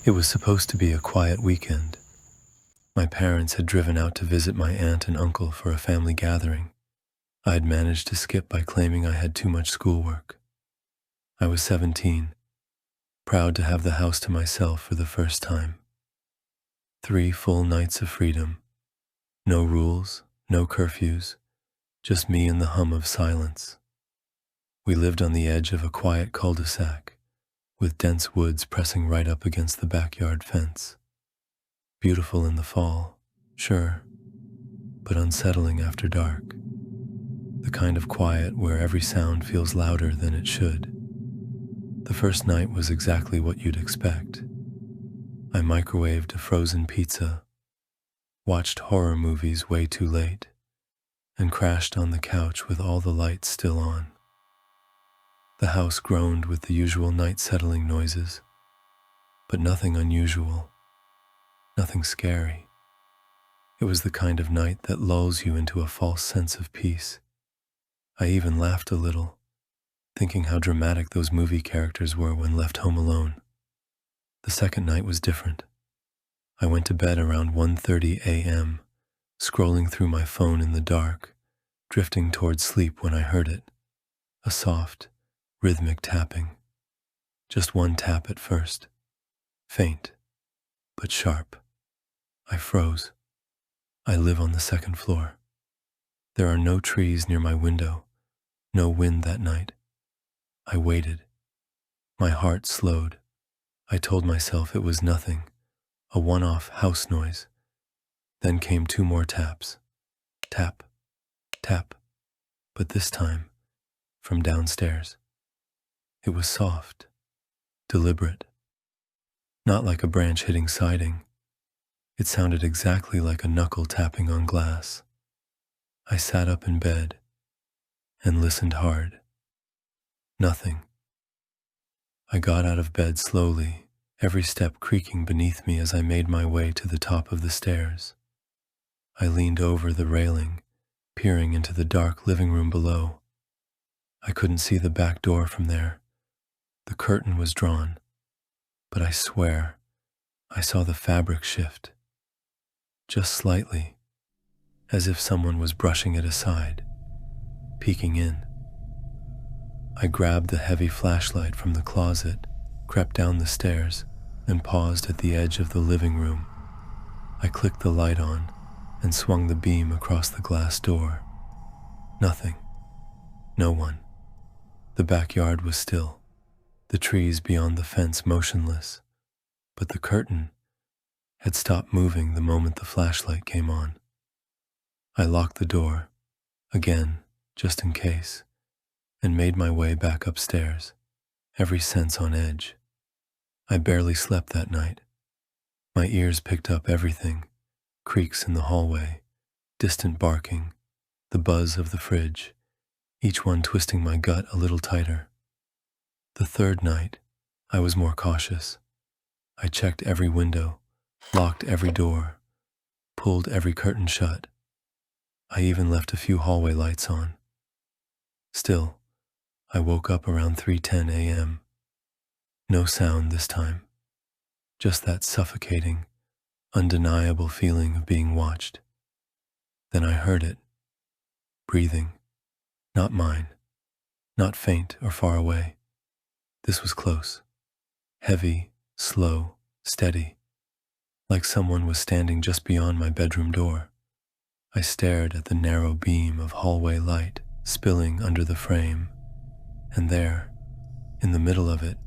It was supposed to be a quiet weekend. My parents had driven out to visit my aunt and uncle for a family gathering. I had managed to skip by claiming I had too much schoolwork. I was 17, proud to have the house to myself for the first time. 3 full nights of freedom. No rules, no curfews, just me and the hum of silence. We lived on the edge of a quiet cul-de-sac, with dense woods pressing right up against the backyard fence. Beautiful in the fall, sure, but unsettling after dark. The kind of quiet where every sound feels louder than it should. The first night was exactly what you'd expect. I microwaved a frozen pizza, watched horror movies way too late, and crashed on the couch with all the lights still on. The house groaned with the usual night settling noises, but nothing unusual, nothing scary. It was the kind of night that lulls you into a false sense of peace. I even laughed a little, thinking how dramatic those movie characters were when left home alone. The second night was different. I went to bed around 1:30 a.m., scrolling through my phone in the dark, drifting towards sleep when I heard it. A soft, rhythmic tapping. Just one tap at first. Faint, but sharp. I froze. I live on the second floor. There are no trees near my window, no wind that night. I waited. My heart slowed. I told myself it was nothing, a one-off house noise. Then came 2 more taps. Tap, tap, but this time, from downstairs. It was soft, deliberate, not like a branch hitting siding. It sounded exactly like a knuckle tapping on glass. I sat up in bed and listened hard. Nothing. I got out of bed slowly, every step creaking beneath me as I made my way to the top of the stairs. I leaned over the railing, peering into the dark living room below. I couldn't see the back door from there. The curtain was drawn, but I swear I saw the fabric shift, just slightly, as if someone was brushing it aside, peeking in. I grabbed the heavy flashlight from the closet, crept down the stairs, and paused at the edge of the living room. I clicked the light on and swung the beam across the glass door. Nothing. No one. The backyard was still, the trees beyond the fence motionless, but the curtain had stopped moving the moment the flashlight came on. I locked the door, again, just in case, and made my way back upstairs, every sense on edge. I barely slept that night. My ears picked up everything, creaks in the hallway, distant barking, the buzz of the fridge, each one twisting my gut a little tighter. The third night, I was more cautious. I checked every window, locked every door, pulled every curtain shut. I even left a few hallway lights on. Still, I woke up around 3:10 a.m. No sound this time, just that suffocating, undeniable feeling of being watched. Then I heard it, breathing, not mine, not faint or far away. This was close, heavy, slow, steady, like someone was standing just beyond my bedroom door. I stared at the narrow beam of hallway light spilling under the frame, and there, in the middle of it,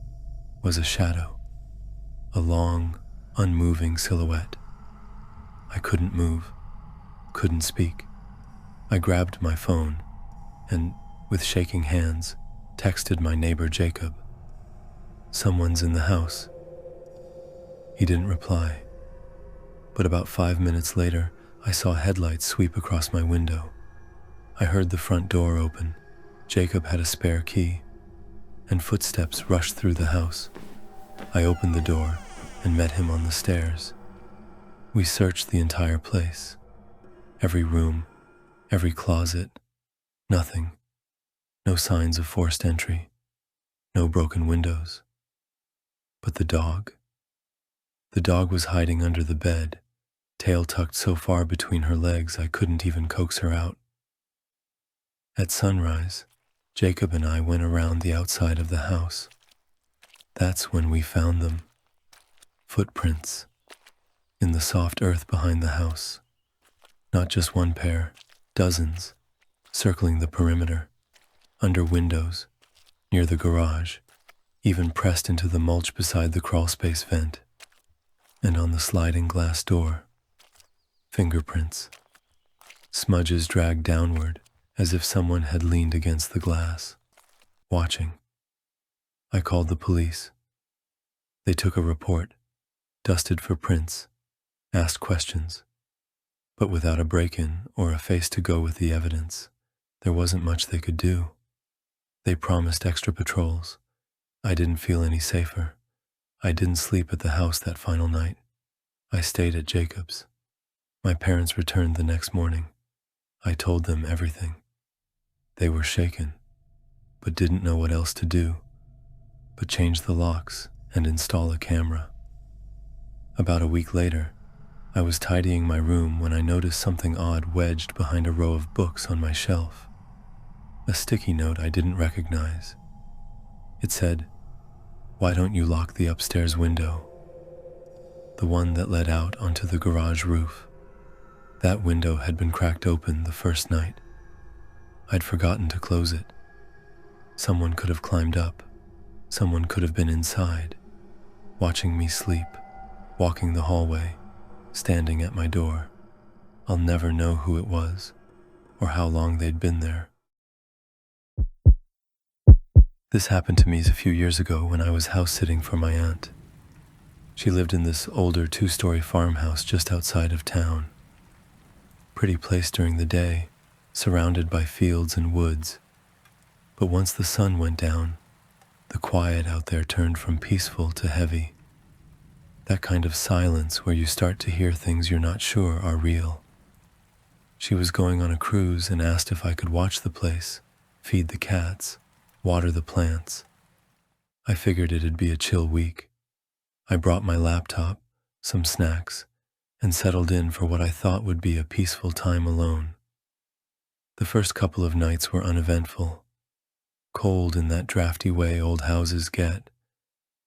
was a shadow, a long, unmoving silhouette. I couldn't move, couldn't speak. I grabbed my phone and, with shaking hands, texted my neighbor Jacob. "Someone's in the house." He didn't reply, but about 5 minutes later, I saw headlights sweep across my window. I heard the front door open. Jacob had a spare key, and footsteps rushed through the house. I opened the door and met him on the stairs. We searched the entire place, every room, every closet, nothing, no signs of forced entry, no broken windows. But the dog? The dog was hiding under the bed, tail tucked so far between her legs I couldn't even coax her out. At sunrise, Jacob and I went around the outside of the house. That's when we found them. Footprints in the soft earth behind the house. Not just one pair, dozens, circling the perimeter, under windows, near the garage, even pressed into the mulch beside the crawlspace vent, and on the sliding glass door. Fingerprints. Smudges dragged downward as if someone had leaned against the glass, watching. I called the police. They took a report, dusted for prints, asked questions. But without a break-in or a face to go with the evidence, there wasn't much they could do. They promised extra patrols. I didn't feel any safer. I didn't sleep at the house that final night. I stayed at Jacob's. My parents returned the next morning. I told them everything. They were shaken, but didn't know what else to do, but change the locks and install a camera. About a week later, I was tidying my room when I noticed something odd wedged behind a row of books on my shelf. A sticky note I didn't recognize. It said, "Why don't you lock the upstairs window?" The one that led out onto the garage roof. That window had been cracked open the first night. I'd forgotten to close it. Someone could have climbed up. Someone could have been inside, watching me sleep, walking the hallway, standing at my door. I'll never know who it was, or how long they'd been there. This happened to me a few years ago when I was house-sitting for my aunt. She lived in this older 2-story farmhouse just outside of town. Pretty place during the day, surrounded by fields and woods. But once the sun went down, the quiet out there turned from peaceful to heavy. That kind of silence where you start to hear things you're not sure are real. She was going on a cruise and asked if I could watch the place, feed the cats, water the plants. I figured it'd be a chill week. I brought my laptop, some snacks, and settled in for what I thought would be a peaceful time alone. The first couple of nights were uneventful. Cold in that drafty way old houses get,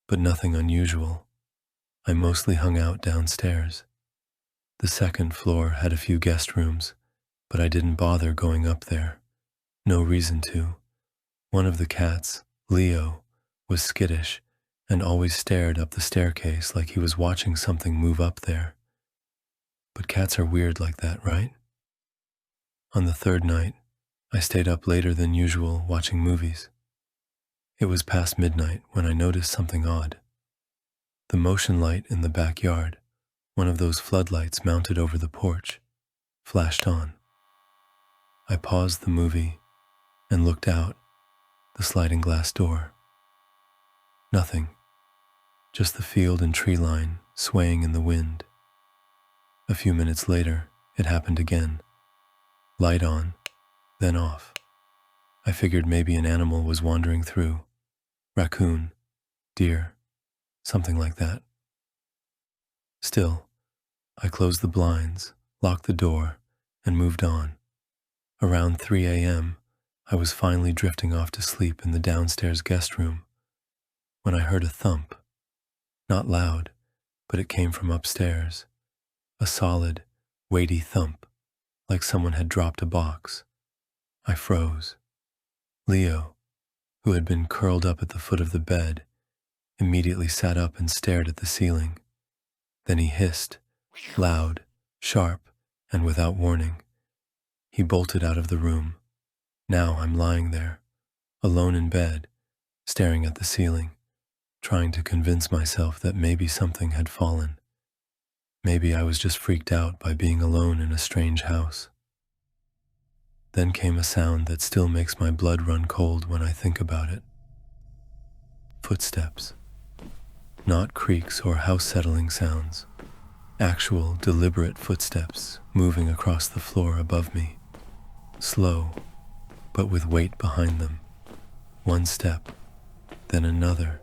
but nothing unusual. I mostly hung out downstairs. The second floor had a few guest rooms, but I didn't bother going up there. No reason to. One of the cats, Leo, was skittish and always stared up the staircase like he was watching something move up there. But cats are weird like that, right? On the third night, I stayed up later than usual watching movies. It was past midnight when I noticed something odd. The motion light in the backyard, one of those floodlights mounted over the porch, flashed on. I paused the movie and looked out the sliding glass door. Nothing, just the field and tree line swaying in the wind. A few minutes later, it happened again. Light on, then off. I figured maybe an animal was wandering through. Raccoon, deer, something like that. Still, I closed the blinds, locked the door, and moved on. Around 3 a.m., I was finally drifting off to sleep in the downstairs guest room when I heard a thump. Not loud, but it came from upstairs. A solid, weighty thump, like someone had dropped a box. I froze. Leo, who had been curled up at the foot of the bed, immediately sat up and stared at the ceiling. Then he hissed, loud, sharp, and without warning. He bolted out of the room. Now I'm lying there, alone in bed, staring at the ceiling, trying to convince myself that maybe something had fallen. Maybe I was just freaked out by being alone in a strange house. Then came a sound that still makes my blood run cold when I think about it. Footsteps. Not creaks or house-settling sounds. Actual, deliberate footsteps moving across the floor above me. Slow, but with weight behind them. One step, then another,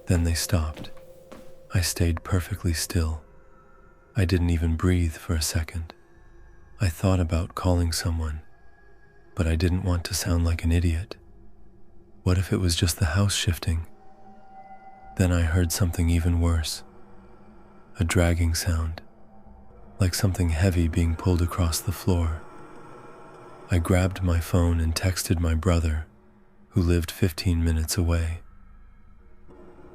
then they stopped. I stayed perfectly still. I didn't even breathe for a second. I thought about calling someone, but I didn't want to sound like an idiot. What if it was just the house shifting? Then I heard something even worse. A dragging sound, like something heavy being pulled across the floor. I grabbed my phone and texted my brother, who lived 15 minutes away.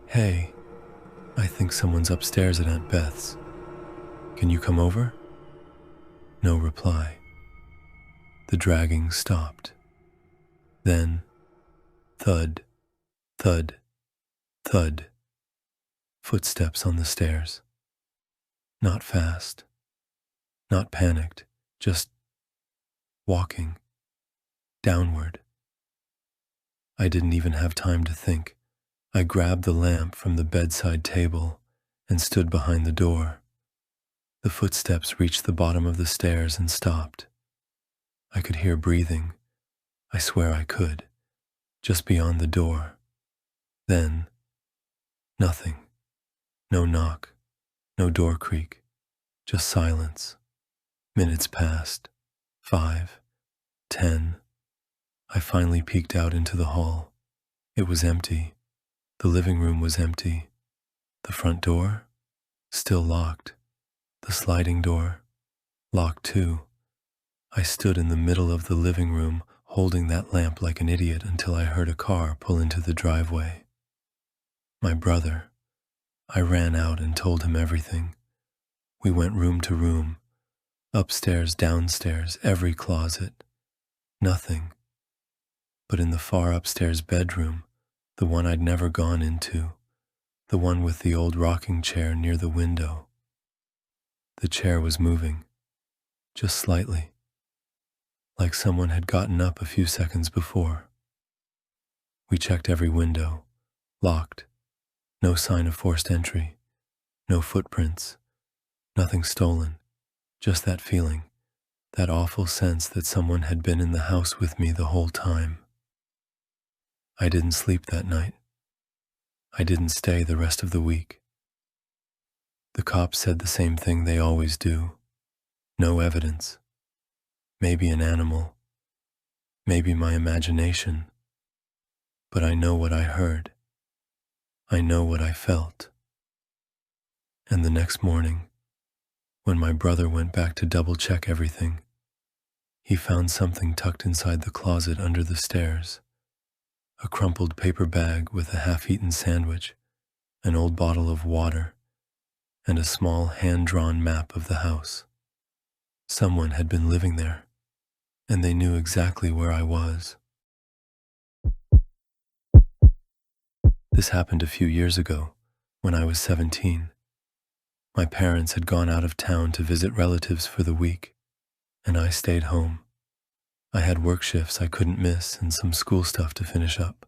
"Hey, I think someone's upstairs at Aunt Beth's. Can you come over?" No reply. The dragging stopped. Then, thud, thud, thud. Footsteps on the stairs. Not fast, not panicked, just walking downward. I didn't even have time to think. I grabbed the lamp from the bedside table and stood behind the door. The footsteps reached the bottom of the stairs and stopped. I could hear breathing. I swear I could, just beyond the door. Then, nothing. No knock, no door creak, just silence. Minutes passed. 5, 10. I finally peeked out into the hall. It was empty. The living room was empty. The front door? Still locked. The sliding door? Locked too. I stood in the middle of the living room, holding that lamp like an idiot until I heard a car pull into the driveway. My brother. I ran out and told him everything. We went room to room, upstairs, downstairs, every closet. Nothing. But in the far upstairs bedroom, the one I'd never gone into, the one with the old rocking chair near the window, the chair was moving, just slightly, like someone had gotten up a few seconds before. We checked every window, locked, no sign of forced entry, no footprints, nothing stolen, just that feeling, that awful sense that someone had been in the house with me the whole time. I didn't sleep that night. I didn't stay the rest of the week. The cops said the same thing they always do. No evidence. Maybe an animal. Maybe my imagination. But I know what I heard. I know what I felt. And the next morning, when my brother went back to double-check everything, he found something tucked inside the closet under the stairs. A crumpled paper bag with a half-eaten sandwich, an old bottle of water, and a small hand-drawn map of the house. Someone had been living there, and they knew exactly where I was. This happened a few years ago, when I was 17. My parents had gone out of town to visit relatives for the week, and I stayed home. I had work shifts I couldn't miss and some school stuff to finish up.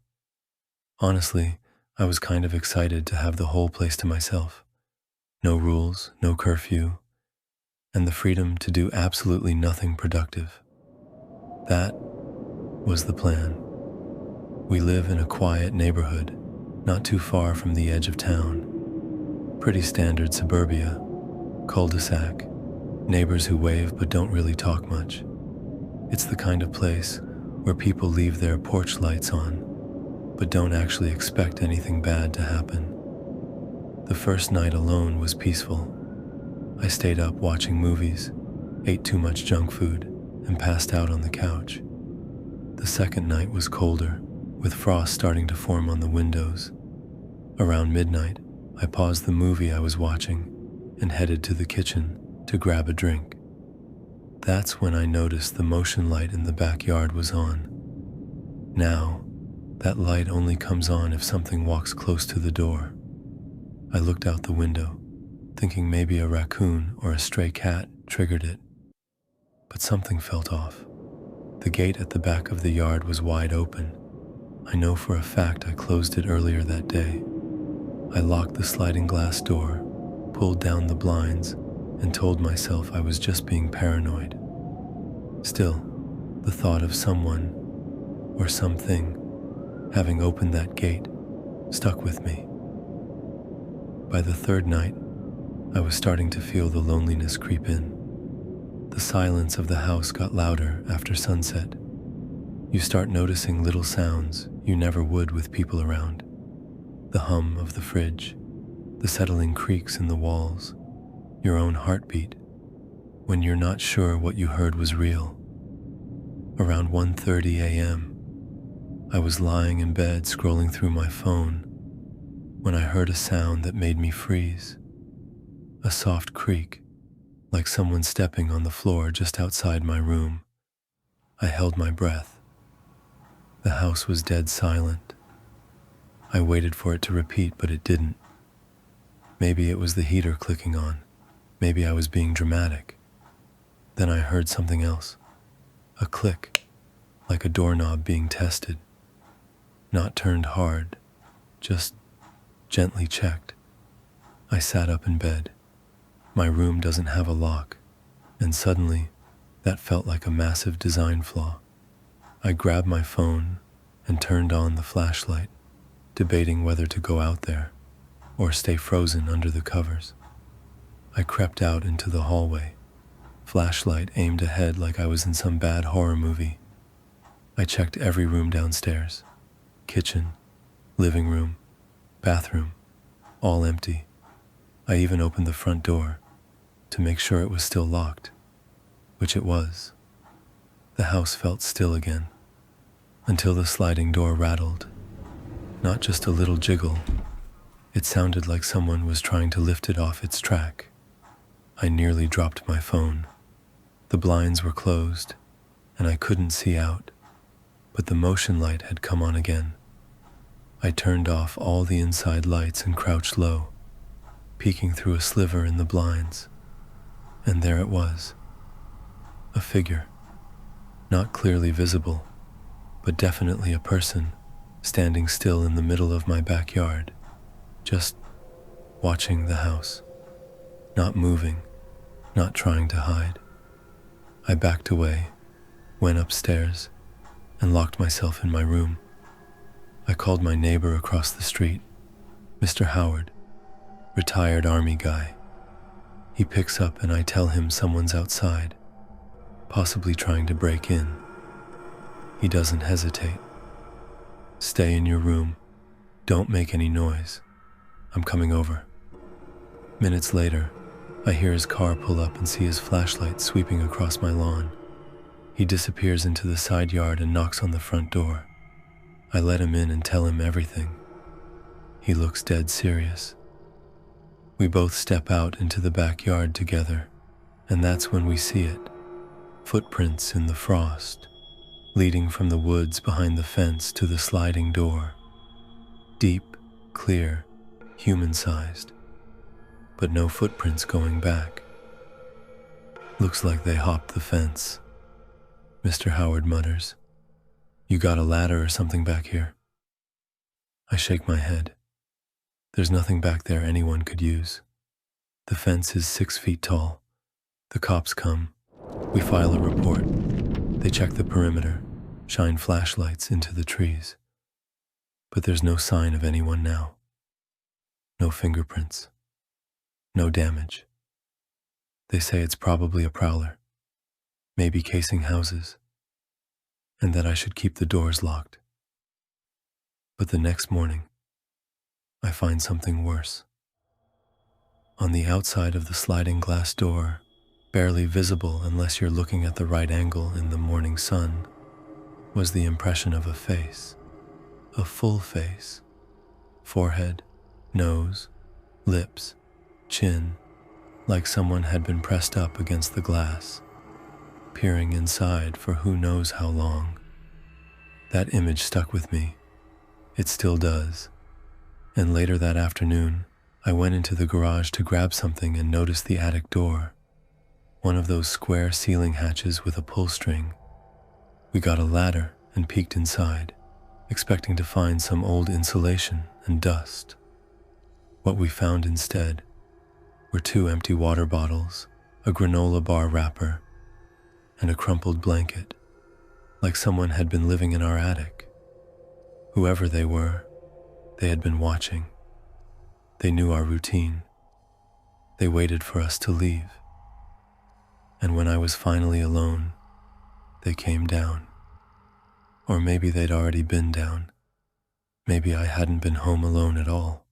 Honestly, I was kind of excited to have the whole place to myself. No rules, no curfew, and the freedom to do absolutely nothing productive. That was the plan. We live in a quiet neighborhood, not too far from the edge of town. Pretty standard suburbia, cul-de-sac, neighbors who wave but don't really talk much. It's the kind of place where people leave their porch lights on, but don't actually expect anything bad to happen. The first night alone was peaceful. I stayed up watching movies, ate too much junk food, and passed out on the couch. The second night was colder, with frost starting to form on the windows. Around midnight, I paused the movie I was watching and headed to the kitchen to grab a drink. That's when I noticed the motion light in the backyard was on. Now, that light only comes on if something walks close to the door. I looked out the window, thinking maybe a raccoon or a stray cat triggered it. But something felt off. The gate at the back of the yard was wide open. I know for a fact I closed it earlier that day. I locked the sliding glass door, pulled down the blinds, and told myself I was just being paranoid. Still, the thought of someone, or something, having opened that gate stuck with me. By the third night, I was starting to feel the loneliness creep in. The silence of the house got louder after sunset. You start noticing little sounds you never would with people around. The hum of the fridge, the settling creaks in the walls, your own heartbeat, when you're not sure what you heard was real. Around 1:30 a.m., I was lying in bed scrolling through my phone when I heard a sound that made me freeze. A soft creak, like someone stepping on the floor just outside my room. I held my breath. The house was dead silent. I waited for it to repeat, but it didn't. Maybe it was the heater clicking on. Maybe I was being dramatic. Then I heard something else. A click, like a doorknob being tested. Not turned hard, just gently checked. I sat up in bed. My room doesn't have a lock, and suddenly, that felt like a massive design flaw. I grabbed my phone and turned on the flashlight, debating whether to go out there or stay frozen under the covers. I crept out into the hallway, flashlight aimed ahead like I was in some bad horror movie. I checked every room downstairs, kitchen, living room, bathroom, all empty. I even opened the front door to make sure it was still locked, which it was. The house felt still again, until the sliding door rattled. Not just a little jiggle, it sounded like someone was trying to lift it off its track. I nearly dropped my phone. The blinds were closed, and I couldn't see out, but the motion light had come on again. I turned off all the inside lights and crouched low, peeking through a sliver in the blinds. And there it was, a figure, not clearly visible, but definitely a person, standing still in the middle of my backyard, just watching the house, not moving, not trying to hide. I backed away, went upstairs, and locked myself in my room. I called my neighbor across the street, Mr. Howard, retired Army guy. He picks up and I tell him someone's outside, possibly trying to break in. He doesn't hesitate. Stay in your room. Don't make any noise. I'm coming over. Minutes later, I hear his car pull up and see his flashlight sweeping across my lawn. He disappears into the side yard and knocks on the front door. I let him in and tell him everything. He looks dead serious. We both step out into the backyard together, and that's when we see it. Footprints in the frost, leading from the woods behind the fence to the sliding door. Deep, clear, human-sized, but no footprints going back. Looks like they hopped the fence. Mr. Howard mutters, "You got a ladder or something back here?" I shake my head. There's nothing back there anyone could use. The fence is 6 feet tall. The cops come. We file a report. They check the perimeter, shine flashlights into the trees. But there's no sign of anyone now. No fingerprints. No damage. They say it's probably a prowler, maybe casing houses, and that I should keep the doors locked. But the next morning, I find something worse. On the outside of the sliding glass door, barely visible unless you're looking at the right angle in the morning sun, was the impression of a face, a full face, forehead, nose, lips, chin, like someone had been pressed up against the glass, peering inside for who knows how long. That image stuck with me. It still does. And later that afternoon, I went into the garage to grab something and noticed the attic door, one of those square ceiling hatches with a pull string. We got a ladder and peeked inside, expecting to find some old insulation and dust. What we found instead were 2 empty water bottles, a granola bar wrapper, and a crumpled blanket, like someone had been living in our attic. Whoever they were, they had been watching. They knew our routine. They waited for us to leave. And when I was finally alone, they came down. Or maybe they'd already been down. Maybe I hadn't been home alone at all.